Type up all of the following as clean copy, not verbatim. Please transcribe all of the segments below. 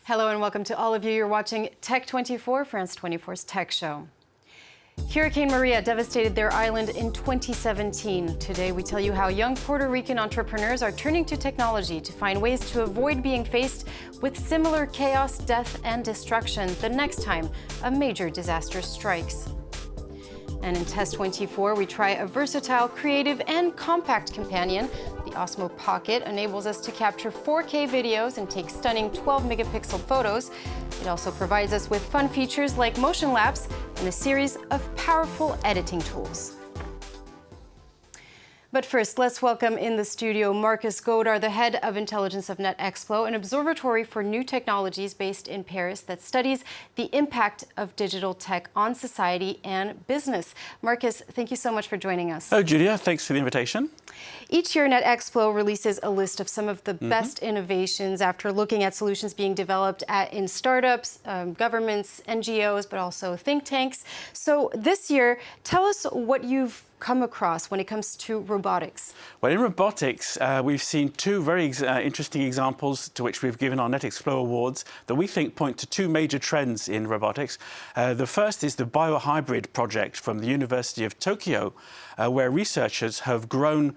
Hello and welcome to all of you. You're watching Tech 24, France 24's tech show. Hurricane Maria devastated their island in 2017. Today we tell you how young Puerto Rican entrepreneurs are turning to technology to find ways to avoid being faced with similar chaos, death, and destruction the next time a major disaster strikes. And in Test 24, we try a versatile, creative, and compact companion. The Osmo Pocket enables us to capture 4K videos and take stunning 12-megapixel photos. It also provides us with fun features like Motionlaps and a series of powerful editing tools. But first, let's welcome in the studio Marcus Goddard, the head of intelligence of Netexplo, an observatory for new technologies based in Paris that studies the impact of digital tech on society and business. Marcus, thank you so much for joining us. Oh, Julia, thanks for the invitation. Each year, Netexplo releases a list of some of the best innovations after looking at solutions being developed in startups, governments, NGOs, but also think tanks. So this year, tell us what you've come across when it comes to robotics. Well, in robotics, we've seen two very interesting examples to which we've given our Netexplo Awards that we think point to two major trends in robotics. The first is the biohybrid project from the University of Tokyo, where researchers have grown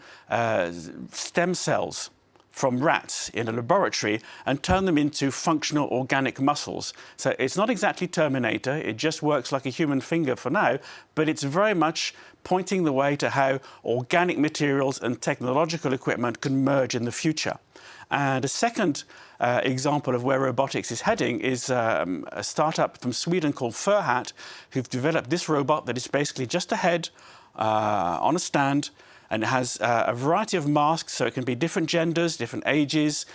stem cells from rats in a laboratory and turn them into functional organic muscles. So it's not exactly Terminator, it just works like a human finger for now, but it's very much pointing the way to how organic materials and technological equipment can merge in the future. And a second example of where robotics is heading is a startup from Sweden called Furhat, who've developed this robot that is basically just a head on a stand, and it has a variety of masks, so it can be different genders, different ages,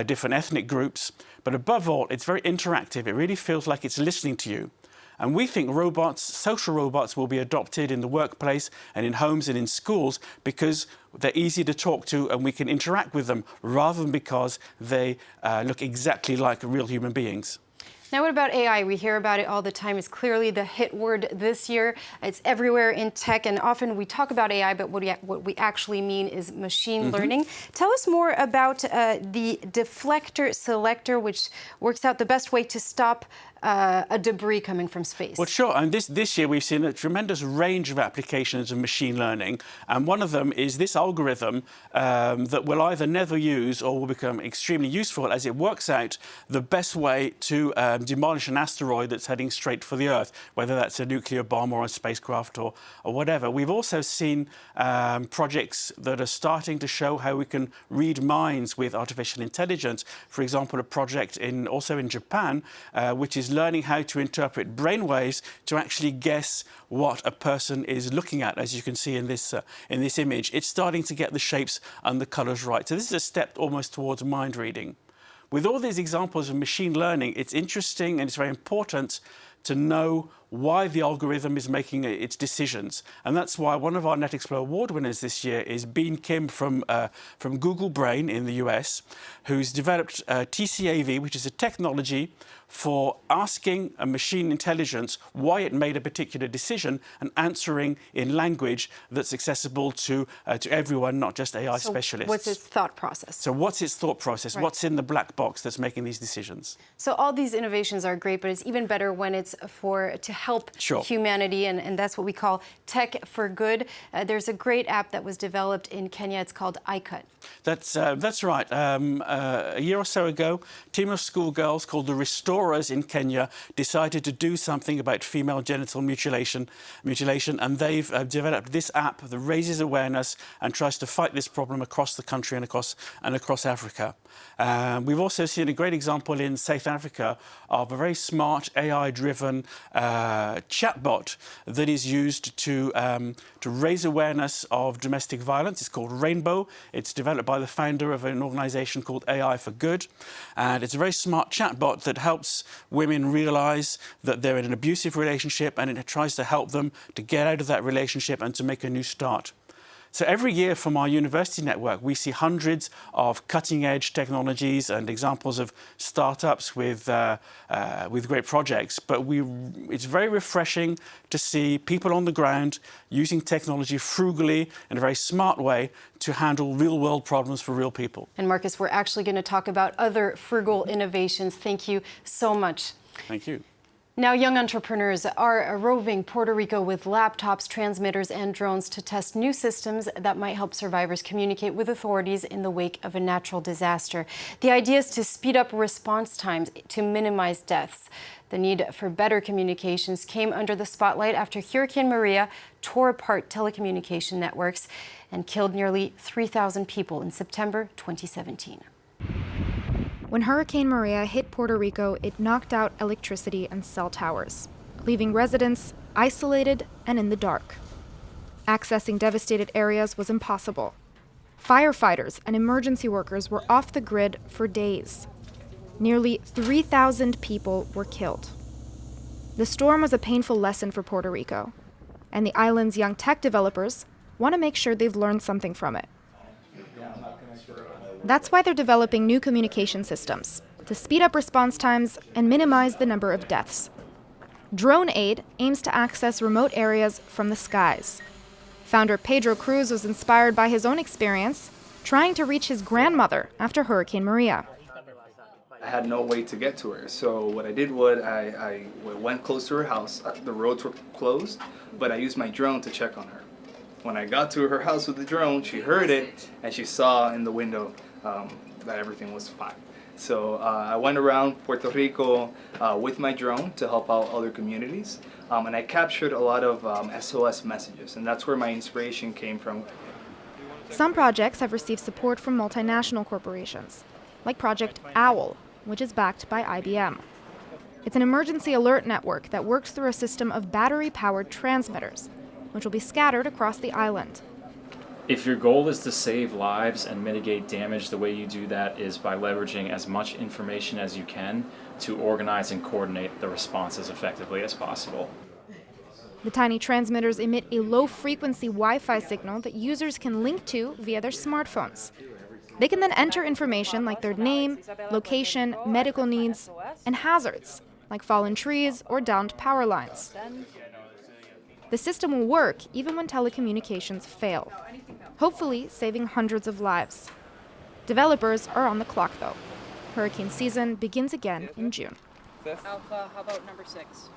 different ethnic groups. But above all, it's very interactive. It really feels like it's listening to you. And we think robots, social robots, will be adopted in the workplace and in homes and in schools because they're easy to talk to and we can interact with them rather than because they look exactly like real human beings. Now, what about AI? We hear about it all the time. It's clearly the hit word this year. It's everywhere in tech, and often we talk about AI, but what we actually mean is machine learning. Tell us more about the deflector selector, which works out the best way to stop a debris coming from space. Well, sure. And this year we've seen a tremendous range of applications of machine learning. And one of them is this algorithm that we'll either never use or will become extremely useful as it works out the best way to demolish an asteroid that's heading straight for the Earth, whether that's a nuclear bomb or a spacecraft or whatever. We've also seen projects that are starting to show how we can read minds with artificial intelligence. For example, a project also in Japan, which is learning how to interpret brainwaves to actually guess what a person is looking at, as you can see in this image. It's starting to get the shapes and the colors right. So this is a step almost towards mind reading. With all these examples of machine learning, it's interesting and it's very important to know why the algorithm is making its decisions. And that's why one of our Netexplo Award winners this year is Bean Kim from Google Brain in the US, who's developed TCAV, which is a technology for asking a machine intelligence why it made a particular decision and answering in language that's accessible to everyone, not just AI specialists. What's its thought process? So what's its thought process? Right. What's in the black box that's making these decisions? So all these innovations are great, but it's even better when it's to help humanity, and that's what we call tech for good. There's a great app that was developed in Kenya. It's called iCut. That's right. A year or so ago, a team of schoolgirls called the Restorers in Kenya decided to do something about female genital mutilation, and they've developed this app that raises awareness and tries to fight this problem across the country and across Africa. We've also seen a great example in South Africa of a very smart AI-driven chatbot that is used to raise awareness of domestic violence. It's called Rainbow. It's developed by the founder of an organization called AI for Good. And it's a very smart chatbot that helps women realize that they're in an abusive relationship, and it tries to help them to get out of that relationship and to make a new start. So every year from our university network, we see hundreds of cutting-edge technologies and examples of startups with great projects. But it's very refreshing to see people on the ground using technology frugally in a very smart way to handle real-world problems for real people. And Marcus, we're actually going to talk about other frugal innovations. Thank you so much. Thank you. Now, young entrepreneurs are roving Puerto Rico with laptops, transmitters, and drones to test new systems that might help survivors communicate with authorities in the wake of a natural disaster. The idea is to speed up response times to minimize deaths. The need for better communications came under the spotlight after Hurricane Maria tore apart telecommunication networks and killed nearly 3,000 people in September 2017. When Hurricane Maria hit Puerto Rico, it knocked out electricity and cell towers, leaving residents isolated and in the dark. Accessing devastated areas was impossible. Firefighters and emergency workers were off the grid for days. Nearly 3,000 people were killed. The storm was a painful lesson for Puerto Rico, and the island's young tech developers want to make sure they've learned something from it. That's why they're developing new communication systems to speed up response times and minimize the number of deaths. Drone Aid aims to access remote areas from the skies. Founder Pedro Cruz was inspired by his own experience trying to reach his grandmother after Hurricane Maria. I had no way to get to her, so what I did was I went close to her house. The roads were closed, but I used my drone to check on her. When I got to her house with the drone, she heard it and she saw in the window that everything was fine. So I went around Puerto Rico with my drone to help out other communities, and I captured a lot of SOS messages, and that's where my inspiration came from. Some projects have received support from multinational corporations, like Project OWL, which is backed by IBM. It's an emergency alert network that works through a system of battery-powered transmitters, which will be scattered across the island. If your goal is to save lives and mitigate damage, the way you do that is by leveraging as much information as you can to organize and coordinate the response as effectively as possible. The tiny transmitters emit a low-frequency Wi-Fi signal that users can link to via their smartphones. They can then enter information like their name, location, medical needs, and hazards, like fallen trees or downed power lines. The system will work even when telecommunications fail, hopefully saving hundreds of lives. Developers are on the clock, though. Hurricane season begins again in June. Alpha, how about number 6?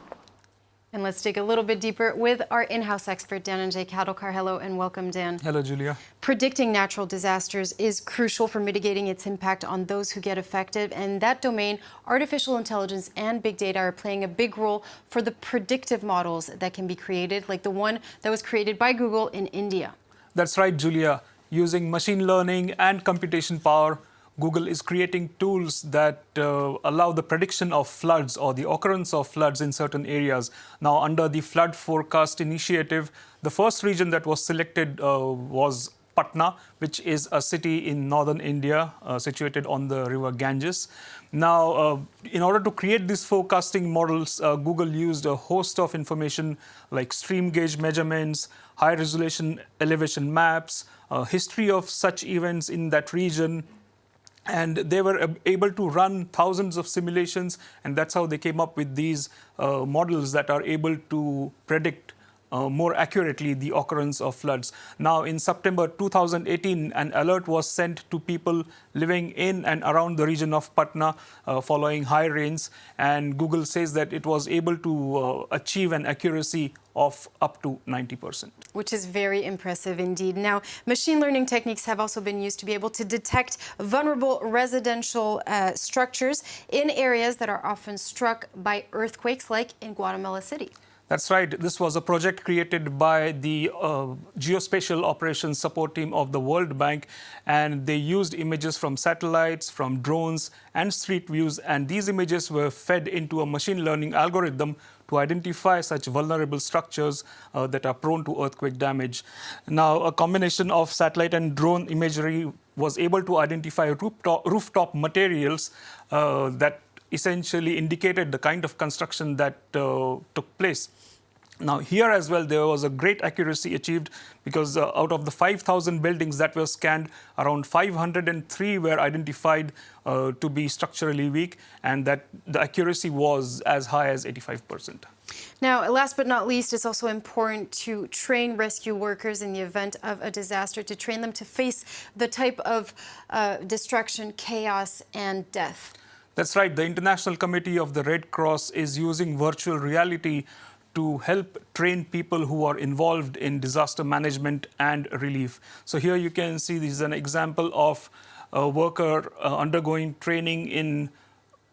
And let's dig a little bit deeper with our in-house expert, Dan and Jay Kadolkar. Hello and welcome, Dan. Hello, Julia. Predicting natural disasters is crucial for mitigating its impact on those who get affected. And that domain, artificial intelligence and big data, are playing a big role for the predictive models that can be created, like the one that was created by Google in India. That's right, Julia. Using machine learning and computation power, Google is creating tools that allow the prediction of floods or the occurrence of floods in certain areas. Now, under the Flood Forecast Initiative, the first region that was selected was Patna, which is a city in northern India, situated on the river Ganges. Now, in order to create these forecasting models, Google used a host of information like stream gauge measurements, high-resolution elevation maps, history of such events in that region, and they were able to run thousands of simulations, and that's how they came up with these models that are able to predict more accurately the occurrence of floods. Now, in September 2018, an alert was sent to people living in and around the region of Patna following high rains, and Google says that it was able to achieve an accuracy of up to 90%. Which is very impressive indeed. Now, machine learning techniques have also been used to be able to detect vulnerable residential structures in areas that are often struck by earthquakes, like in Guatemala City. That's right. This was a project created by the Geospatial Operations Support Team of the World Bank, and they used images from satellites, from drones, and street views, and these images were fed into a machine learning algorithm to identify such vulnerable structures that are prone to earthquake damage. Now, a combination of satellite and drone imagery was able to identify rooftop materials that essentially indicated the kind of construction that took place. Now here as well, there was a great accuracy achieved because out of the 5,000 buildings that were scanned, around 503 were identified to be structurally weak, and that the accuracy was as high as 85%. Now, last but not least, it's also important to train rescue workers in the event of a disaster, to train them to face the type of destruction, chaos, and death. That's right. The International Committee of the Red Cross is using virtual reality to help train people who are involved in disaster management and relief. So here you can see this is an example of a worker undergoing training in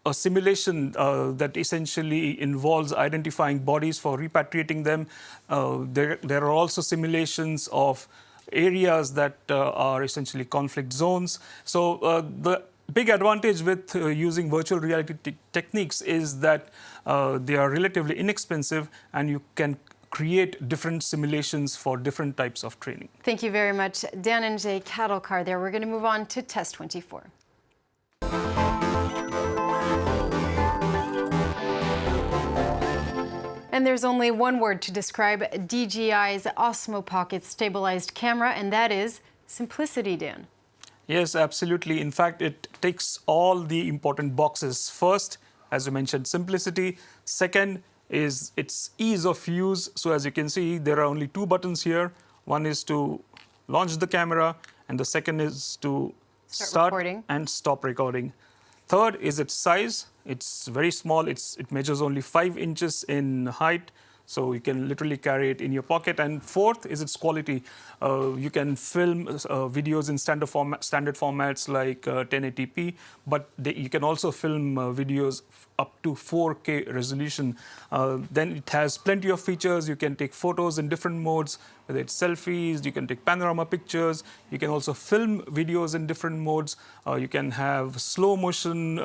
a simulation that essentially involves identifying bodies for repatriating them. There are also simulations of areas that are essentially conflict zones. So the big advantage with using virtual reality techniques is that they are relatively inexpensive, and you can create different simulations for different types of training. Thank you very much, Dan and Jay Kattlecar there. We're going to move on to Test 24. And there's only one word to describe DJI's Osmo Pocket stabilized camera, and that is simplicity, Dan. Yes, absolutely. In fact, it ticks all the important boxes. First, as you mentioned, simplicity. Second is its ease of use. So as you can see, there are only two buttons here. One is to launch the camera, and the second is to start and stop recording. Third is its size. It's very small. It measures only 5 inches in height, so you can literally carry it in your pocket. And fourth is its quality. You can film videos in standard formats like 1080p, but you can also film videos up to 4K resolution. Then it has plenty of features. You can take photos in different modes, whether it's selfies, you can take panorama pictures, you can also film videos in different modes. You can have slow motion,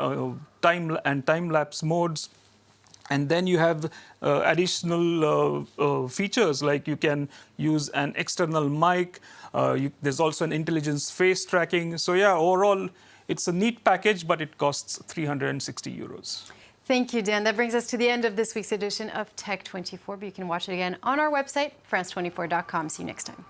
time-lapse modes. And then you have additional features, like you can use an external mic. There's also an intelligence face tracking. So yeah, overall, it's a neat package, but it costs 360 euros. Thank you, Dan. That brings us to the end of this week's edition of Tech 24, but you can watch it again on our website, france24.com. See you next time.